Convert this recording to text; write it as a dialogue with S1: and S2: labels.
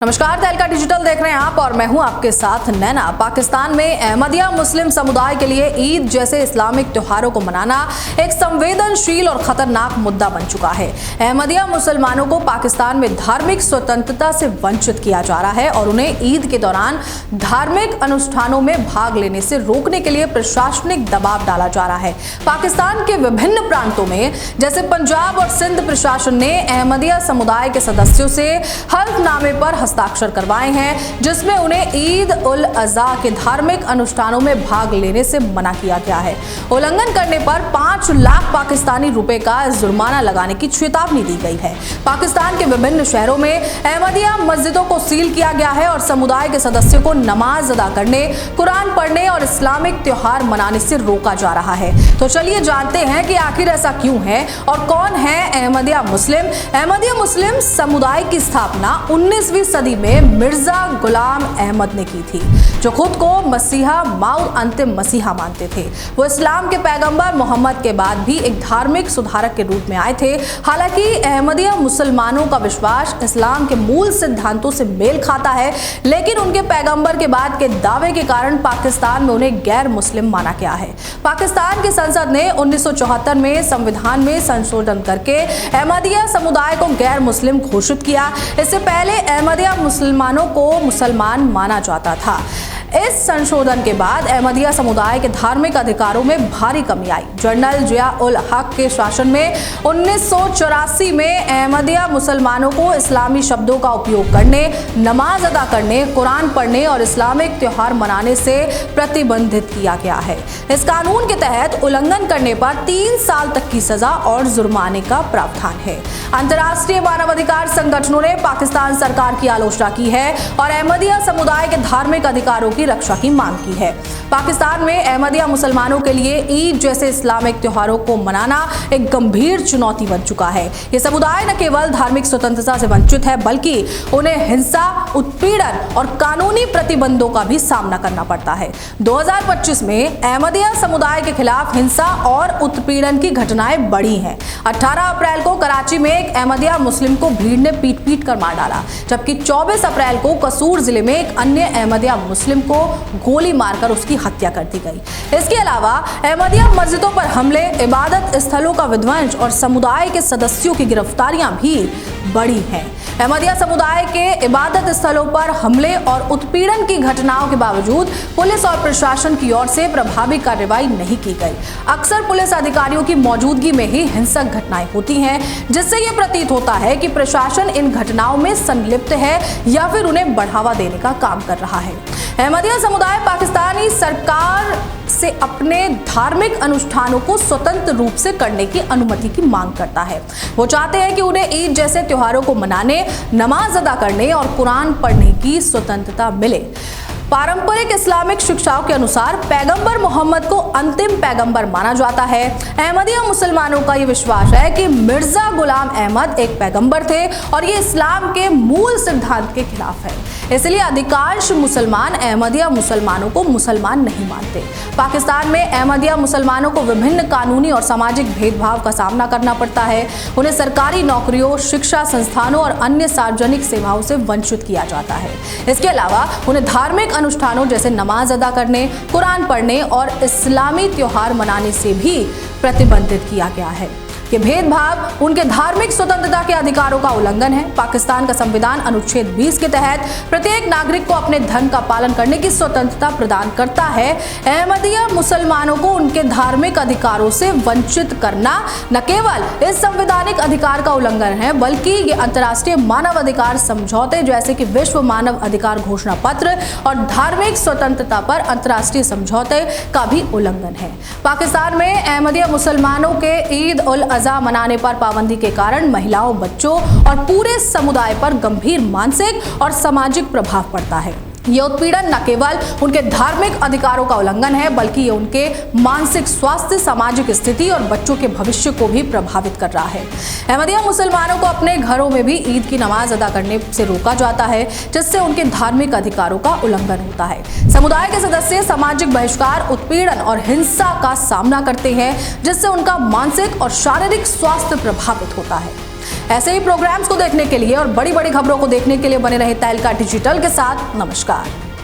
S1: नमस्कार, तहलका डिजिटल देख रहे हैं आप और मैं हूं आपके साथ नैना। पाकिस्तान में अहमदिया मुस्लिम समुदाय के लिए ईद जैसे इस्लामिक त्योहारों को मनाना एक संवेदनशील और खतरनाक मुद्दा बन चुका है। अहमदिया मुसलमानों को पाकिस्तान में धार्मिक स्वतंत्रता से वंचित किया जा रहा है और उन्हें ईद के दौरान धार्मिक अनुष्ठानों में भाग लेने से रोकने के लिए प्रशासनिक दबाव डाला जा रहा है। पाकिस्तान के विभिन्न प्रांतों में जैसे पंजाब और सिंध प्रशासन ने अहमदिया समुदाय के सदस्यों से हल्फनामे पर हस्ताक्षर करवाए हैं, जिसमें उन्हें ईद उल अजहा के धार्मिक अनुष्ठानों में भाग लेने से मना किया गया है। उल्लंघन करने पर 5 लाख पाकिस्तानी रुपए का जुर्माना लगाने की चेतावनी दी गई है। पाकिस्तान के विभिन्न शहरों में अहमदिया मस्जिदों को सील किया गया है और समुदाय के सदस्यों को नमाज अदा करने, कुरान पढ़ने और इस्लामिक त्योहार मनाने से रोका जा रहा है। तो चलिए जानते हैं कि आखिर ऐसा क्यों है और कौन है अहमदिया मुस्लिम। अहमदिया मुस्लिम समुदाय की स्थापना 19वीं सदी में मिर्जा गुलाम अहमद ने की थी, जो खुद को मसीहा माउद अंतिम मसीहा मानते थे। वो इस्लाम के पैगंबर मोहम्मद के बाद भी एक धार्मिक सुधारक के रूप में आए थे। हालांकि अहमदिया मुसलमानों का विश्वास इस्लाम के मूल सिद्धांतों से मेल खाता है, लेकिन उनके पैगंबर के बाद के दावे के कारण पाकिस्तान में उन्हें गैर मुस्लिम माना गया है। पाकिस्तान की संसद ने 1974 में संविधान में संशोधन करके अहमदिया समुदाय को गैर मुस्लिम घोषित किया। इससे पहले अहमदिया मुसलमानों को मुसलमान माना जाता था। इस संशोधन के बाद अहमदिया समुदाय के धार्मिक अधिकारों में भारी कमी आई। जनरल जिया उल हक के शासन में 1984 में अहमदिया मुसलमानों को इस्लामी शब्दों का उपयोग करने, नमाज अदा करने, कुरान पढ़ने और इस्लामिक त्योहार मनाने से प्रतिबंधित किया गया है। इस कानून के तहत उल्लंघन करने पर 3 साल तक की सजा और जुर्माने का प्रावधान है। अंतर्राष्ट्रीय मानवाधिकार संगठनों ने पाकिस्तान सरकार की आलोचना की है और अहमदिया समुदाय के धार्मिक अधिकारों की रक्षा की मांग की है। पाकिस्तान में अहमदिया मुसलमानों के लिए ईद जैसे इस्लामिक त्योहारों को मनाना एक गंभीर चुनौती बन चुका है। ये समुदाय न केवल धार्मिक स्वतंत्रता से वंचित है, बल्कि उन्हें हिंसा, उत्पीड़न और कानूनी प्रतिबंधों का भी सामना करना पड़ता है। 2025 में अहमदिया समुदाय के खिलाफ हिंसा और उत्पीड़न की घटनाएं बढ़ी हैं। 18 अप्रैल को कराची में एक अहमदिया मुस्लिम को भीड़ ने पीट कर मार डाला, जबकि 24 अप्रैल को कसूर जिले में एक अन्य अहमदिया मुस्लिम को गोली मारकर उसकी हत्या कर दी गई। इसके अलावा अहमदिया मस्जिदों पर हमले, इबादत स्थलों का विध्वंस और समुदाय के सदस्यों की गिरफ्तारियां भी बढ़ी हैं। अहमदिया समुदाय के इबादत स्थलों पर हमले और उत्पीड़न की घटनाओं के बावजूद पुलिस और प्रशासन की ओर से प्रभावी कार्रवाई नहीं की गई। अक्सर पुलिस अधिकारियों की मौजूदगी में ही हिंसक घटनाएं होती हैं, जिससे यह प्रतीत होता है कि प्रशासन इन घटनाओं में संलिप्त है या फिर उन्हें बढ़ावा देने का काम कर रहा है। अहमदिया समुदाय पाकिस्तानी सरकार से अपने धार्मिक अनुष्ठानों को स्वतंत्र रूप से करने की अनुमति की मांग करता है। वो चाहते हैं कि उन्हें ईद जैसे त्योहारों को मनाने, नमाज अदा करने और कुरान पढ़ने की स्वतंत्रता मिले। पारंपरिक इस्लामिक शिक्षाओं के अनुसार पैगंबर मोहम्मद को अंतिम पैगंबर माना जाता है। अहमदिया मुसलमानों का यह विश्वास है कि मिर्जा गुलाम अहमद एक पैगंबर थे और ये इस्लाम के मूल सिद्धांत के खिलाफ है। इसलिए अधिकांश मुसलमान अहमदिया मुसलमानों को मुसलमान नहीं मानते। पाकिस्तान में अहमदिया मुसलमानों को विभिन्न कानूनी और सामाजिक भेदभाव का सामना करना पड़ता है। उन्हें सरकारी नौकरियों, शिक्षा संस्थानों और अन्य सार्वजनिक सेवाओं से वंचित किया जाता है। इसके अलावा उन्हें धार्मिक अनुष्ठानों जैसे नमाज अदा करने, कुरान पढ़ने और इस्लामी त्योहार मनाने से भी प्रतिबंधित किया गया है। ये भेदभाव उनके धार्मिक स्वतंत्रता के अधिकारों का उल्लंघन है। पाकिस्तान का संविधान अनुच्छेद 20 के तहत प्रत्येक नागरिक को अपने धर्म का पालन करने की स्वतंत्रता प्रदान करता है। अहमदिया मुसलमानों को उनके धार्मिक अधिकारों से वंचित करना न केवल इस संवैधानिक अधिकार का उल्लंघन है, बल्कि ये अंतर्राष्ट्रीय मानवाधिकार समझौते जैसे कि विश्व मानव अधिकार घोषणा पत्र और धार्मिक स्वतंत्रता पर अंतर्राष्ट्रीय समझौते का भी उल्लंघन है। पाकिस्तान में अहमदिया मुसलमानों के ईद उल अजहा मनाने पर पाबंदी के कारण महिलाओं, बच्चों और पूरे समुदाय पर गंभीर मानसिक और सामाजिक प्रभाव पड़ता है। यह उत्पीड़न न केवल उनके धार्मिक अधिकारों का उल्लंघन है, बल्कि ये उनके मानसिक स्वास्थ्य, सामाजिक स्थिति और बच्चों के भविष्य को भी प्रभावित कर रहा है। अहमदिया मुसलमानों को अपने घरों में भी ईद की नमाज अदा करने से रोका जाता है, जिससे उनके धार्मिक अधिकारों का उल्लंघन होता है। समुदाय के सदस्य सामाजिक बहिष्कार, उत्पीड़न और हिंसा का सामना करते हैं, जिससे उनका मानसिक और शारीरिक स्वास्थ्य प्रभावित होता है। ऐसे ही प्रोग्राम्स को देखने के लिए और बड़ी बड़ी खबरों को देखने के लिए बने रहे तहलका डिजिटल के साथ। नमस्कार।